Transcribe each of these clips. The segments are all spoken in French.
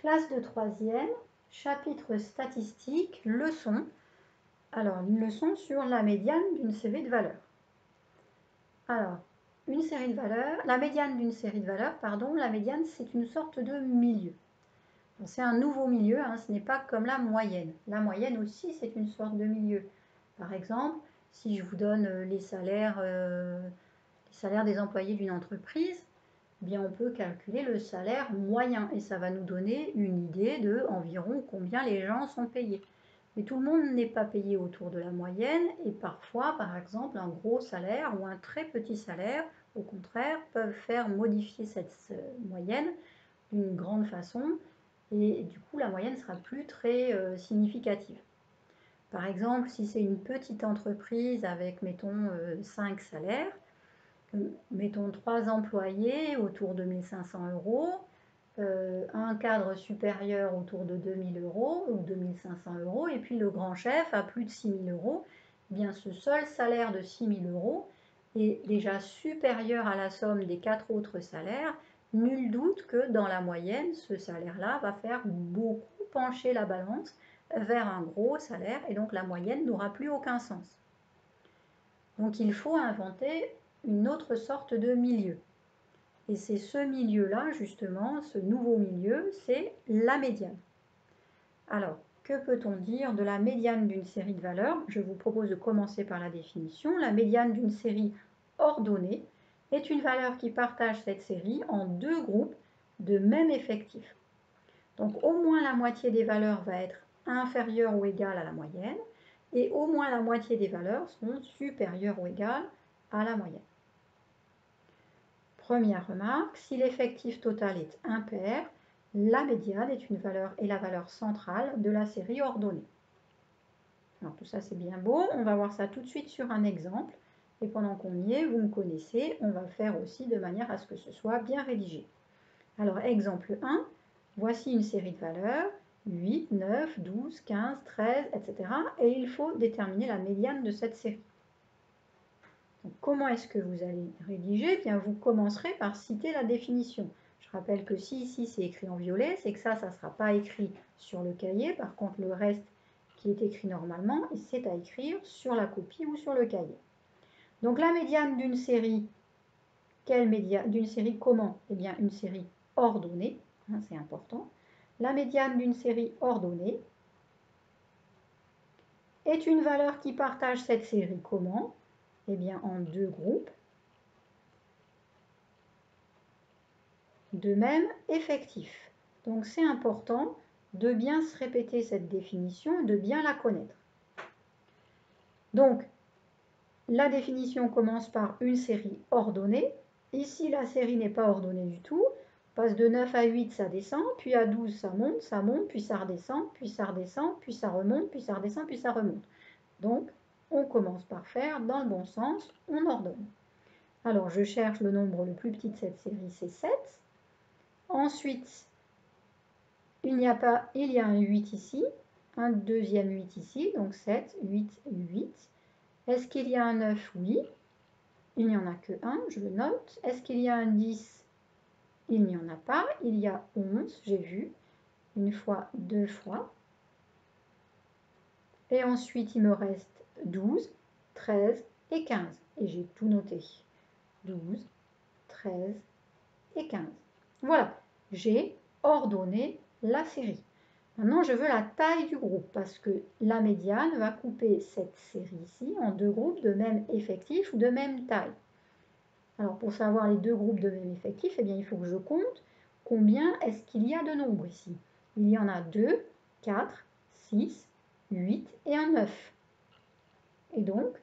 Classe de 3e, chapitre statistique, leçon. Alors, une leçon sur la médiane d'une série de valeurs. Alors, une série de valeurs, la médiane d'une série de valeurs, pardon, la médiane c'est une sorte de milieu. C'est un nouveau milieu, hein, ce n'est pas comme la moyenne. La moyenne aussi c'est une sorte de milieu. Par exemple, si je vous donne les salaires des employés d'une entreprise, eh bien on peut calculer le salaire moyen et ça va nous donner une idée de environ combien les gens sont payés. Mais tout le monde n'est pas payé autour de la moyenne et parfois, par exemple, un gros salaire ou un très petit salaire, au contraire, peuvent faire modifier cette moyenne d'une grande façon et du coup la moyenne sera plus très significative. Par exemple, si c'est une petite entreprise avec, mettons, 5 salaires, mettons 3 employés autour de 1 500 €, un cadre supérieur autour de 2 000 € ou 2 500 € et puis le grand chef à plus de 6 000 €, eh bien ce seul salaire de 6 000 € est déjà supérieur à la somme des 4 autres salaires. Nul doute que dans la moyenne, ce salaire-là va faire beaucoup pencher la balance vers un gros salaire et donc la moyenne n'aura plus aucun sens. Donc il faut inventer une autre sorte de milieu. Et c'est ce milieu-là, justement, ce nouveau milieu, c'est la médiane. Alors, que peut-on dire de la médiane d'une série de valeurs? Je vous propose de commencer par la définition. La médiane d'une série ordonnée est une valeur qui partage cette série en deux groupes de même effectif. Donc, au moins la moitié des valeurs va être inférieure ou égale à la moyenne, et au moins la moitié des valeurs seront supérieures ou égales à la moyenne. Première remarque, si l'effectif total est impair, la médiane est la valeur centrale de la série ordonnée. Alors tout ça c'est bien beau, on va voir ça tout de suite sur un exemple. Et pendant qu'on y est, vous me connaissez, on va le faire aussi de manière à ce que ce soit bien rédigé. Alors exemple 1, voici une série de valeurs, 8, 9, 12, 15, 13, etc. Et il faut déterminer la médiane de cette série. Donc, comment est-ce que vous allez rédiger? Bien, vous commencerez par citer la définition. Je rappelle que si ici c'est écrit en violet, c'est que ça ne sera pas écrit sur le cahier. Par contre, le reste qui est écrit normalement, c'est à écrire sur la copie ou sur le cahier. Donc la médiane d'une série, d'une série comment? Eh bien, une série ordonnée, hein, c'est important. La médiane d'une série ordonnée est une valeur qui partage cette série comment? Eh bien, en deux groupes de même effectif. Donc c'est important de bien se répéter cette définition, de bien la connaître. Donc la définition commence par une série ordonnée. Ici la série n'est pas ordonnée du tout. On passe de 9 à 8, ça descend, puis à 12, ça monte, puis ça redescend, puis ça redescend, puis ça remonte, puis ça redescend, puis ça remonte. Donc on commence par faire dans le bon sens, on ordonne. Alors je cherche le nombre le plus petit de cette série, c'est 7. Ensuite, il y a un 8 ici, un deuxième 8 ici, donc 7, 8, 8. Est-ce qu'il y a un 9? Oui. Il n'y en a que 1, je le note. Est-ce qu'il y a un 10? Il n'y en a pas. Il y a 11, j'ai vu, une fois, deux fois. Et ensuite, il me reste 12, 13 et 15. Et j'ai tout noté. 12, 13 et 15. Voilà, j'ai ordonné la série. Maintenant, je veux la taille du groupe parce que la médiane va couper cette série ici en deux groupes de même effectif ou de même taille. Alors, pour savoir les deux groupes de même effectif, eh bien, il faut que je compte combien est-ce qu'il y a de nombres ici. Il y en a 2, 4, 6, 8 et un 9. Et donc,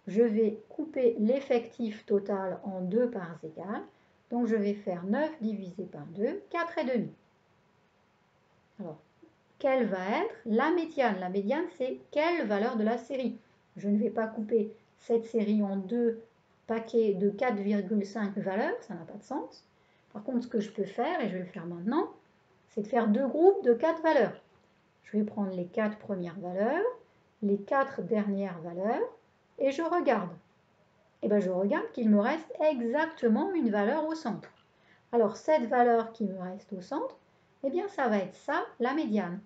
je vais couper l'effectif total en deux parts égales. Donc, je vais faire 9 divisé par 2, 4 et demi. Alors, quelle va être la médiane? La médiane, c'est quelle valeur de la série? Je ne vais pas couper cette série en deux paquets de 4,5 valeurs, ça n'a pas de sens. Par contre, ce que je peux faire, et je vais le faire maintenant, c'est de faire deux groupes de 4 valeurs. Je vais prendre les 4 premières valeurs, les 4 dernières valeurs, et je regarde. Et bien, je regarde qu'il me reste exactement une valeur au centre. Alors, cette valeur qui me reste au centre, eh bien ça va être ça, la médiane.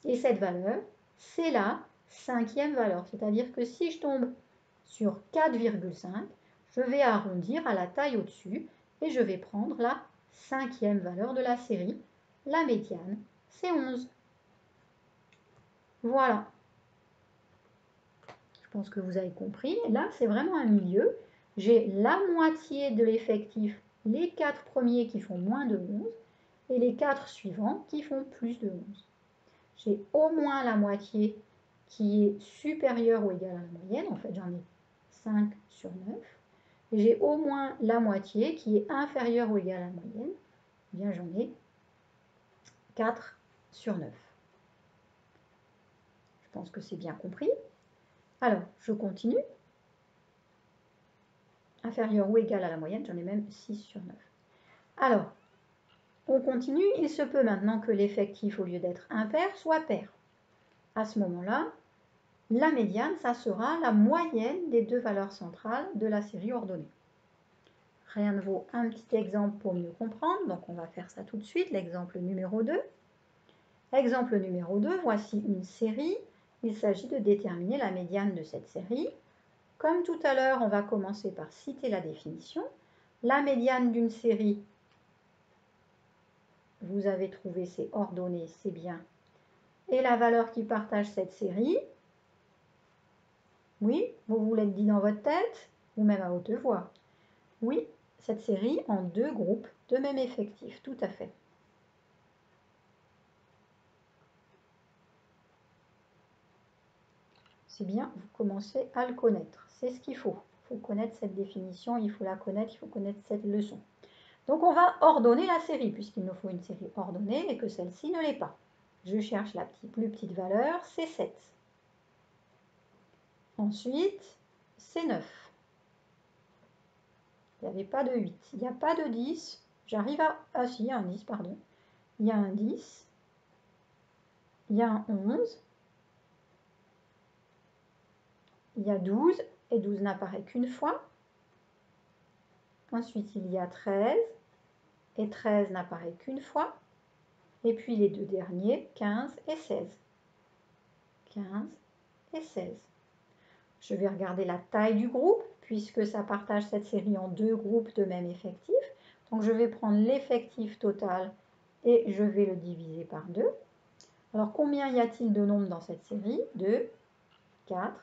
Et cette valeur, c'est la 5e valeur. C'est-à-dire que si je tombe sur 4,5, je vais arrondir à la taille au-dessus et je vais prendre la 5e valeur de la série. La médiane, c'est 11. Voilà. Je pense que vous avez compris. Là, c'est vraiment un milieu. J'ai la moitié de l'effectif, les 4 premiers qui font moins de 11 et les 4 suivants qui font plus de 11. J'ai au moins la moitié qui est supérieure ou égale à la moyenne. En fait, j'en ai 5 sur 9. Et j'ai au moins la moitié qui est inférieure ou égale à la moyenne. Eh bien, j'en ai 4 sur 9. Je pense que c'est bien compris. Alors, je continue. Inférieure ou égale à la moyenne, j'en ai même 6 sur 9. Alors, on continue. Il se peut maintenant que l'effectif, au lieu d'être impair, soit pair. À ce moment-là, la médiane, ça sera la moyenne des deux valeurs centrales de la série ordonnée. Rien ne vaut un petit exemple pour mieux comprendre, donc on va faire ça tout de suite, l'exemple numéro 2. Exemple numéro 2, voici une série. Il s'agit de déterminer la médiane de cette série. Comme tout à l'heure, on va commencer par citer la définition. La médiane d'une série, vous avez trouvé, c'est ordonnée, c'est bien. Et la valeur qui partage cette série, oui, vous vous l'êtes dit dans votre tête, ou même à haute voix. Oui, cette série en deux groupes de même effectif, tout à fait. C'est bien, vous commencez à le connaître. C'est ce qu'il faut. Il faut connaître cette définition, il faut la connaître, il faut connaître cette leçon. Donc on va ordonner la série, puisqu'il nous faut une série ordonnée et que celle-ci ne l'est pas. Je cherche la plus petite valeur, c'est 7. Ensuite, c'est 9. Il n'y avait pas de 8. Il n'y a pas de 10. J'arrive à... Ah si, il y a un 10, pardon. Il y a un 10. Il y a un 11. Il y a 12. Et 12 n'apparaît qu'une fois. Ensuite, il y a 13. Et 13 n'apparaît qu'une fois. Et puis les deux derniers, 15 et 16. 15 et 16. Je vais regarder la taille du groupe, puisque ça partage cette série en deux groupes de même effectif. Donc je vais prendre l'effectif total et je vais le diviser par 2. Alors combien y a-t-il de nombres dans cette série? 2, 4,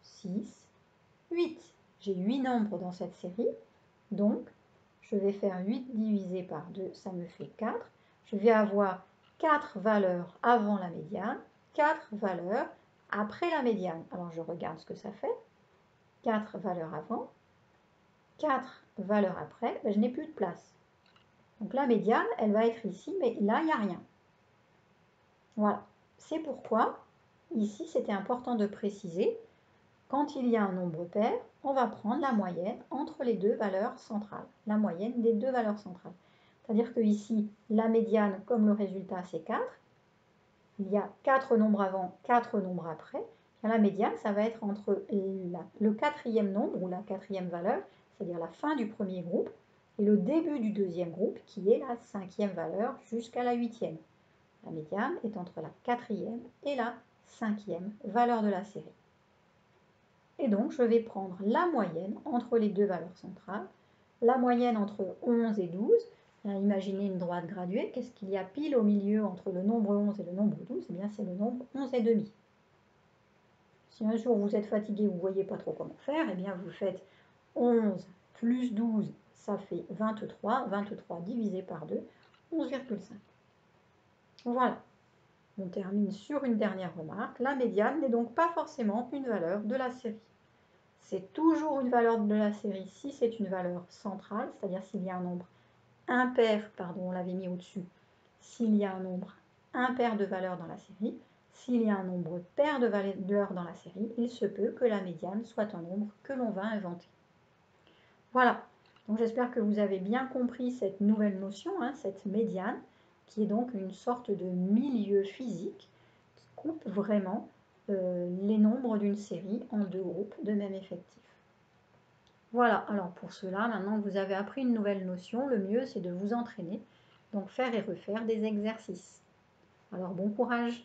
6, 8. J'ai 8 nombres dans cette série. Donc je vais faire 8 divisé par 2, ça me fait 4. Je vais avoir 4 valeurs avant la médiane, 4 valeurs après la médiane. Alors je regarde ce que ça fait. 4 valeurs avant, 4 valeurs après, ben, je n'ai plus de place. Donc la médiane, elle va être ici, mais là, il n'y a rien. Voilà. C'est pourquoi, ici, c'était important de préciser, quand il y a un nombre pair, on va prendre la moyenne entre les deux valeurs centrales. La moyenne des deux valeurs centrales. C'est-à-dire que ici, la médiane, comme le résultat, c'est 4. Il y a 4 nombres avant, 4 nombres après. La médiane, ça va être entre le quatrième nombre, ou la quatrième valeur, c'est-à-dire la fin du premier groupe, et le début du deuxième groupe, qui est la 5e valeur jusqu'à la 8e. La médiane est entre la 4e et la 5e valeur de la série. Et donc, je vais prendre la moyenne entre les deux valeurs centrales. La moyenne entre 11 et 12. Imaginez une droite graduée. Qu'est-ce qu'il y a pile au milieu entre le nombre 11 et le nombre 12? Eh bien, c'est le nombre 11 et demi. Si un jour vous êtes fatigué, vous ne voyez pas trop comment faire, eh bien, vous faites 11 plus 12, ça fait 23. 23 divisé par 2, 11,5. Voilà. On termine sur une dernière remarque. La médiane n'est donc pas forcément une valeur de la série. C'est toujours une valeur de la série si c'est une valeur centrale, c'est-à-dire s'il y a un nombre impair, pardon, on l'avait mis au-dessus, s'il y a un nombre impair de valeurs dans la série, s'il y a un nombre pair de valeurs dans la série, il se peut que la médiane soit un nombre que l'on va inventer. Voilà, donc j'espère que vous avez bien compris cette nouvelle notion, cette médiane, qui est donc une sorte de milieu physique qui coupe vraiment les nombres d'une série en deux groupes de même effectif. Voilà, alors pour cela, maintenant que vous avez appris une nouvelle notion, le mieux c'est de vous entraîner Donc faire et refaire des exercices. Alors bon courage!